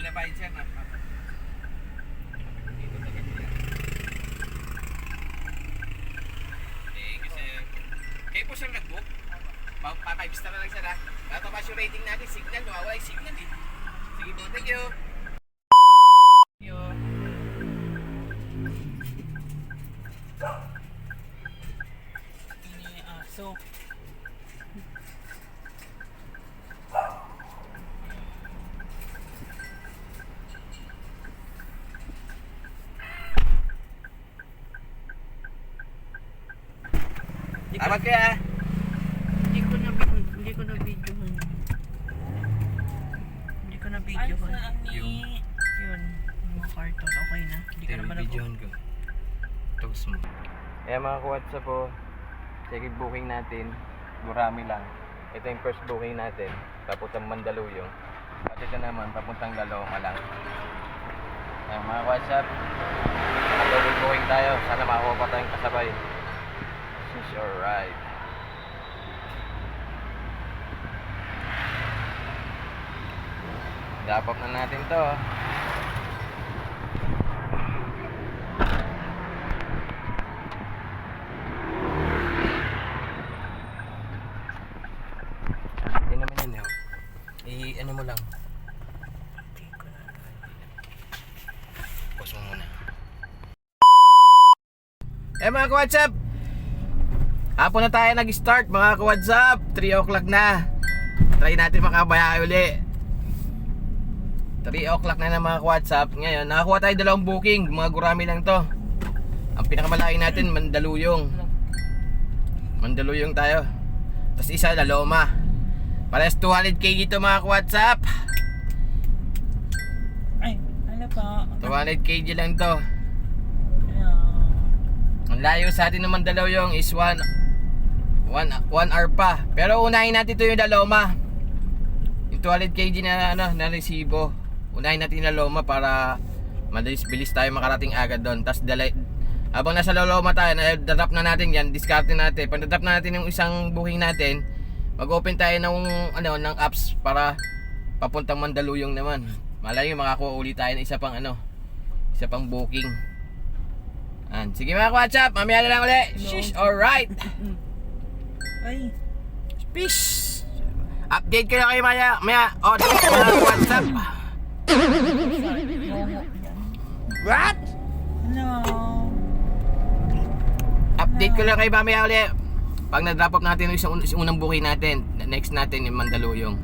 na bayad sir na. Dito talaga nila. Kasi kayo po sir nag-book. Pa 5 star na lang sir ha. Mataas yung rating natin, signal, nawawala yung signal eh. Sige po, thank you. Thank you. Ini aso. Amat kaya. Hindi ko na videohan. Hindi ko na videohan. Yun, mga carton. Okay na. Hindi ka naman videohan ko. Togs mo. Kaya mga ka-WhatsApp po, second booking natin, Gurami lang. Ito yung first booking natin, papuntang Mandaluyong. At ito naman, papuntang Caloocan lang. Kaya mga ka-WhatsApp, double booking tayo. Sana makakuha pa tayong kasabay. She's alright. Dapap na natin to. Hindi naman yun yun. I-ano mo lang. Pause mo muna. Mga ka-WhatsApp, hapon na tayo nag-start mga ka-WhatsApp. 3 o'clock na. Try natin makabayay uli. 3 o'clock na mga ka-WhatsApp. Ngayon, nakakuha tayo 2 booking. Mga Gurami lang to. Ang pinakamalaki natin, Mandaluyong. Mandaluyong tayo. Tapos isa, Laloma. Parehas 200 kg dito mga ka-WhatsApp. Ay, ano pa? 200 kg lang to. Ang layo sa atin ng Mandaluyong is 1 hour pa. Pero unahin natin ito yung Laloma. Yung 200 kg na resibo. Unahin natin yung Laloma para mabilis tayo makarating agad doon. Tapos habang nasa Laloma tayo, na-drop na natin yan, discard natin. Pag na-drop na natin yung isang booking natin, mag-open tayo ng apps para papuntang Mandaluyong naman. Malay nyo makakuha ulit tayo ng isa pang booking. Sige mga ka-WhatsApp, mamaya na lang ulit. Shish, alright. Ay. Peace. Update ko na kayo maya. O, mga ka-WhatsApp. What? No. Update ko lang kayo mamaya ulit. Pag na-drop up natin yung unang booking natin, next natin yung Mandaluyong.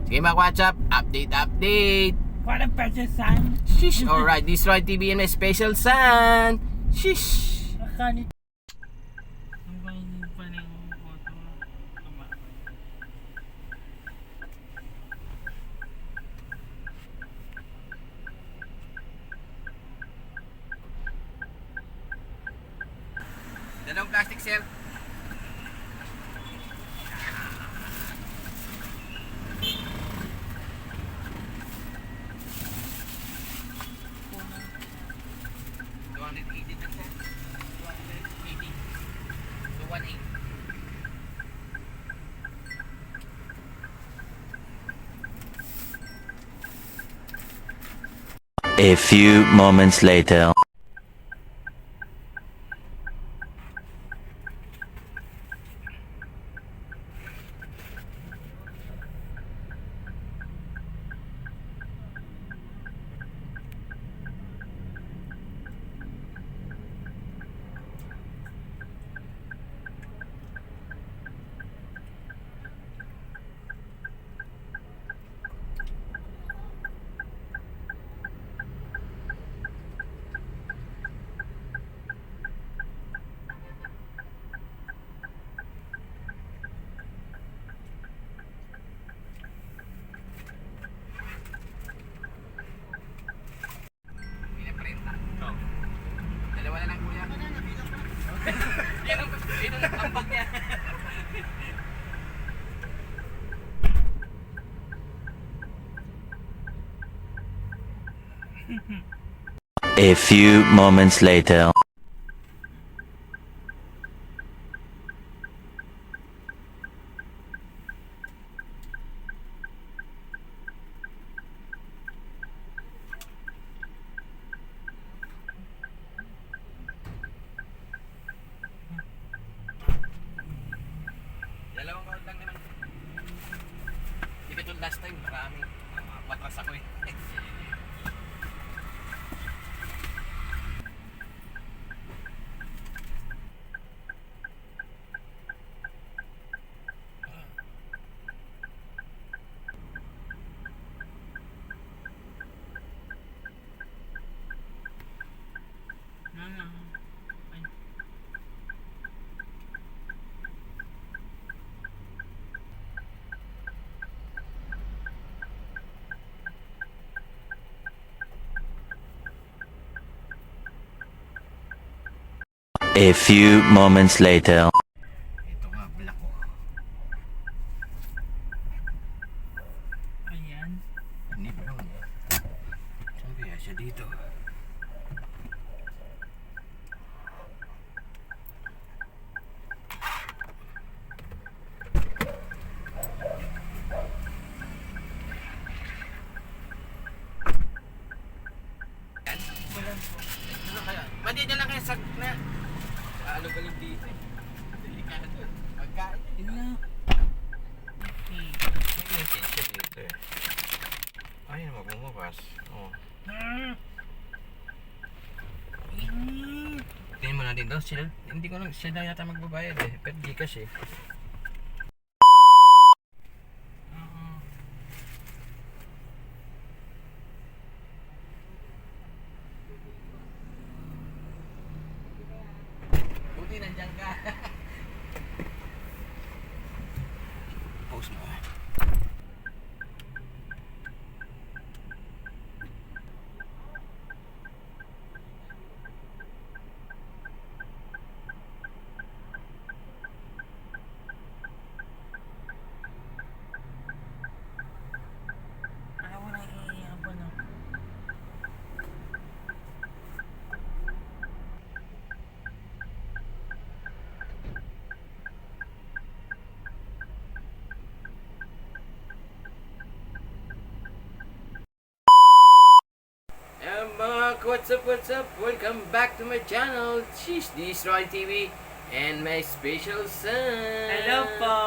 Sige mga ka-WhatsApp, update. What a precious son. Shish, alright. This is Roy TV and my special son. Shish. Makanit. Ang kainin pa ng auto. Dalawang plastic sir. A few moments later. Dalawa na lang kuya. Yun ang ambag niya. A few moments later. Maraming patras ako eh. Mama. Ay. A few moments later. Ito nga, black ko. Ayan. Hindi ba yun? Saan kaya siya dito? Ano kaya? Pwede na lang kaya sa na. Alog-alog dito eh. Delikado eh. Pagkain eh. Yun na. Okay. May kitchen dito eh. Ayun, magmumabas. Oh. Tingnan mo natin daw sila. Hindi ko lang sila yata magbabayad eh. Pero Gcash eh. Buti nandiyan ka. Post mo. Ayaw mo na iiyaban na. What's up? Welcome back to my channel. She's this Roy TV and my special son. Hello po.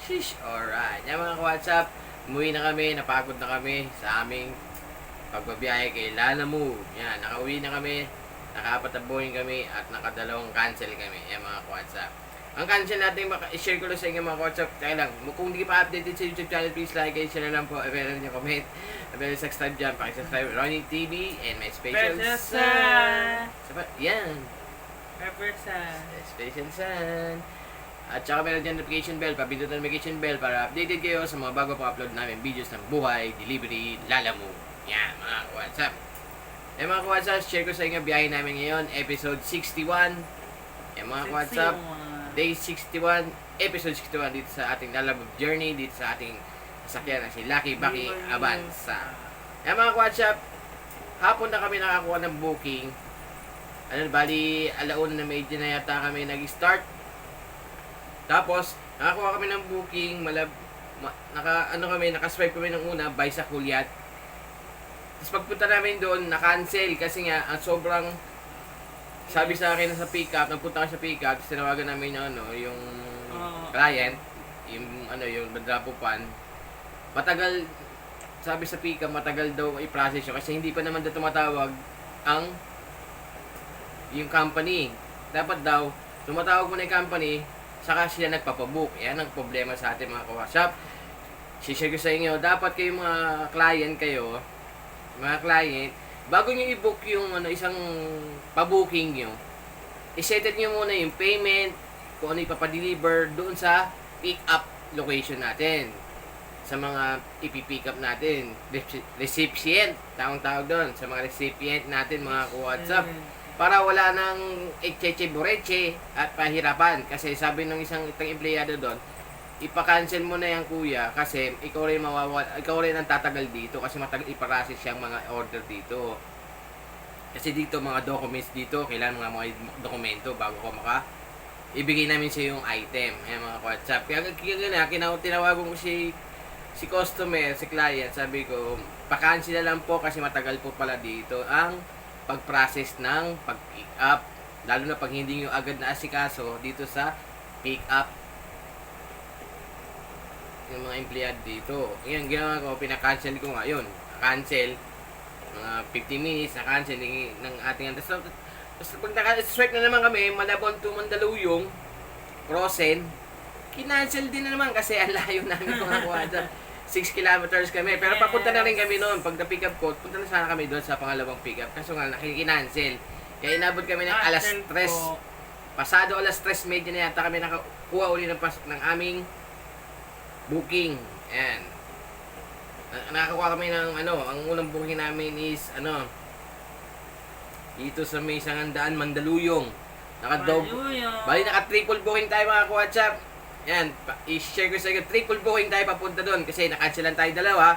Sheesh, alright. Yan mga ka-WhatsApp, umuwi na kami, napagod na kami sa aming pagbabiyahe kay Lalamu. Yan, nakauwi na kami, nakaapat na Boeing kami, at nakadalawang cancel kami. Yan mga ka-WhatsApp. Ang cancel natin, i-share ko lang sa inyo mga ka-WhatsApp. Kaya lang, kung hindi ka pa updated sa YouTube channel, please like and share na lang po. Meron niyo comment. Meron subscribe dyan. Pakisubscribe Ronnie TV and my special son. Yan. Special son. At saka meron dyan notification bell, papindutan notification bell para updated kayo sa mga bago pang upload namin videos ng buhay, delivery, Lalamu. Yan, mga ka-WhatsApp. Yan mga ka-WhatsApp, share ko sa inyo biyahe namin ngayon, episode 61. Yan mga ka-WhatsApp, day 61, episode 61 dito sa ating Lalamu journey, dito sa ating sasakyan na si Lucky Bucky Avanza. Yan mga ka-WhatsApp, hapon na kami nakakuha ng booking. Ano, bali, alauna na medyo na yata kami nag-start. Tapos, nakakuha kami ng booking, nakaswipe kami ng una, by sa Kulyat. Tapos pagpunta namin doon, na-cancel kasi nga, ang sobrang, sabi sa akin na sa pick-up, nagpunta ka sa pick-up, tapos tinawagan namin yung client, yung madrapupan. Matagal, sabi sa pick-up, matagal daw i-process yun kasi hindi pa naman daw tumatawag yung company. Dapat daw, tumatawag mo na yung company, saka sila nagpapabook. Yan ang problema sa ating mga ka-WhatsApp. Share ko sa inyo, dapat kayo mga client bago nyo i-book yung isang pa-booking nyo, i-settle nyo muna yung payment, kung ano ipapadeliver doon sa pick-up location natin. Sa mga ipipick up natin, recipient, tawag doon, sa mga recipient natin, mga ka-WhatsApp. Para wala nang echeche-boreche at pahirapan. Kasi sabi ng isang empleyado doon, ipa-cancel mo na yan kuya kasi ikaw rin ang tatagal dito kasi matagal i-process yung mga order dito. Kasi dito mga documents dito, kailangan mga dokumento bago ko ibigay namin sa yung item. Ayan mga WhatsApp. Kaya tinawagan ko si customer, si client, sabi ko, pa-cancel na lang po kasi matagal po pala dito ang pag-process ng pag-pick up. Lalo na pag hindi nyo agad na asikaso dito sa pick up yung mga empleyado dito. Ngayon, ginawa ko, pinaka-cancel ko ngayon. Cancel, mga 50 minutes, na-cancel ng ating tapos pag naka-swipe na naman kami, Malabon to Mandaluyong, Rosen, kinancel din na naman kasi ang layo namin kung nakuha dyan. 6 kilometers kami. Pero papunta na rin kami noon. Pag na-pick up ko, punta na sana kami doon sa pangalawang pick up. Kaso nga, nakikinancel. Kaya inabot kami ng alas 3. Pasado alas 3:30 na yata kami nakakuha uli ng pasok ng aming booking. Ayan. Nakakuha kami ng ang unang booking namin is dito sa may Sangandaan, Mandaluyong. Bali naka-triple booking tayo mga ka-WhatsApp. Yan, i-share ko sa inyo, triple booking tayo papunta doon kasi nakansilan tayo dalawa,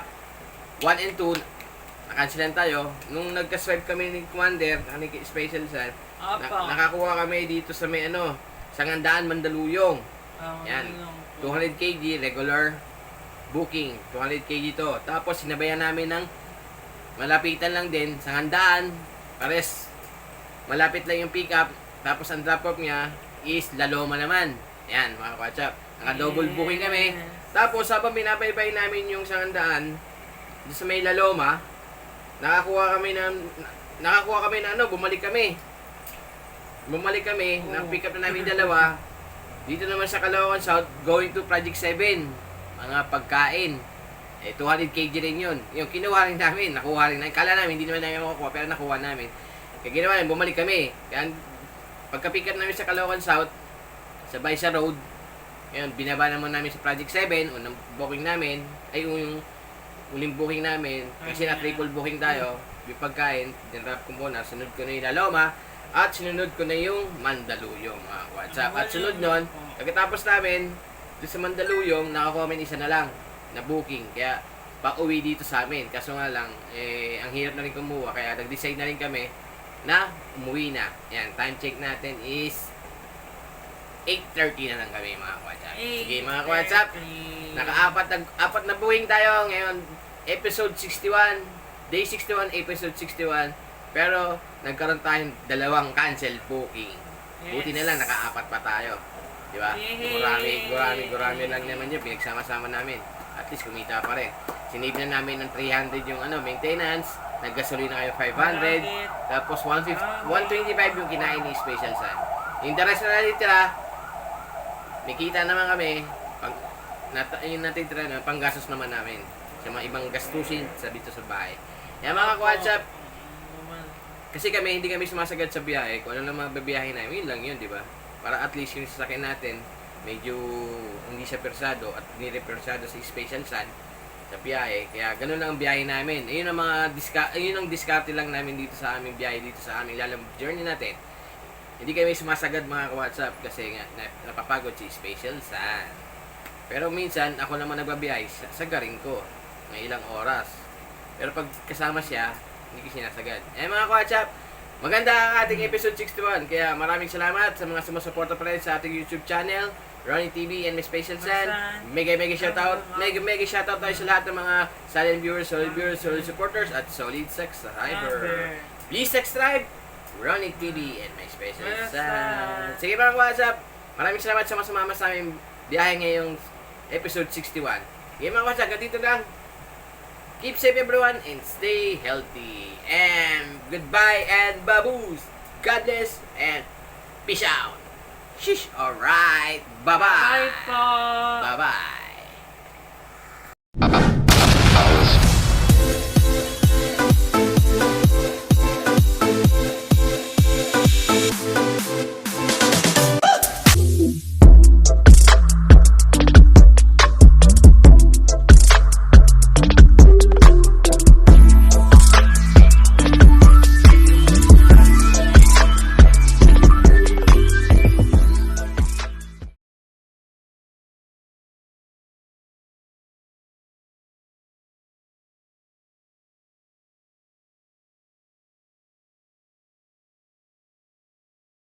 1 and 2, nakansilan tayo. Nung nagka-swipe kami ni Commander, special set, nakakuha kami dito sa may Sangandaan, Mandaluyong. Yan, 200 kg, regular booking, 200 kg to. Tapos sinabayan namin ng malapitan lang din, Sangandaan, pares, malapit lang yung pick up, tapos ang drop off niya is Laloma naman. Yan, mga ka-WhatsApp. Naka-double booking kami. Tapos, habang binabaybay namin yung Sangandaan, sa may Laloma, nakakuha kami na bumalik kami. Na-pick up na namin dalawa. Dito naman sa Caloocan South, going to Project 7. Mga pagkain. 200 kg rin yun. Yung kinuha rin namin, nakuha rin namin. Kala namin, hindi naman namin makukuha, pero nakuha namin. Kaya ginawa namin, bumalik kami. Kaya, pagka-pick up namin sa Caloocan South, sa Baisa Road, ngayon, binaba naman namin sa Project 7, unang booking namin, yung uling booking namin, kasi na triple booking tayo, yung pagkain, dinrap ko muna, sunod ko na yung Laloma, at sinunod ko na yung Mandaluyong, mga WhatsApp. At sunod nun, pagkatapos namin, doon sa Mandaluyong, nakakuha kami isa na lang, na booking, kaya pa-uwi dito sa amin, kaso nga lang, ang hirap na rin kumuha, kaya nag-decide na rin kami, na umuwi na. Yan, time check natin is 8:30 na lang kami mga ka-WhatsApp. Sige mga ka-WhatsApp, naka-apat na buwing tayo ngayon, episode 61, day 61, episode 61, pero nagkaroon tayong dalawang cancel booking. Buti na lang, naka-apat pa tayo. Di ba? Gurami lang naman yun, pinagsama-sama namin. At least kumita pa rin. Sinave na namin ng 300 yung maintenance, naggasolina kayo 500, tapos 125 yung kinain ni Special Sun. Yung the rest na natitira, may kita naman kami, yung natitira na, panggastos naman namin sa mga ibang gastusin sa dito sa bahay. Yan mga ka-WhatsApp, kasi hindi kami sumasagad sa biyahe, kung ano lang mga babiyahe namin, yun lang yun, di ba? Para at least yung sasakyan natin, medyo hindi siya persado at nire-persado sa Special Sun sa biyahe. Kaya ganun lang ang biyahe namin. Ayun ang diskarte lang namin dito sa aming biyahe, dito sa aming lalang journey natin. Hindi kami sumasagad mga ka-WhatsApp kasi nga napapagod si Special Sun. Pero minsan ako naman nagbabiyahe, sagarin ko ng ilang oras. Pero pag kasama siya, hindi ko sinasagad. Mga ka-WhatsApp, maganda ang ating episode 61. Kaya maraming salamat sa mga sumusuporta pa rin sa ating YouTube channel, Ronnie TV and my Special Sun. Mega shoutout. Mega shoutout tayo sa lahat ng mga silent viewers, solid supporters, at solid subscriber. Please subscribe, Ronnie TV and my Special Sun. Sige mga WhatsApp, maraming salamat sa sumama sa aming biyahe ngayong episode 61. Sige mga WhatsApp, ganito lang. Keep safe everyone and stay healthy. And goodbye and baboos. God bless and peace out. Shish. Alright. Bye-bye. Bye po. Bye-bye.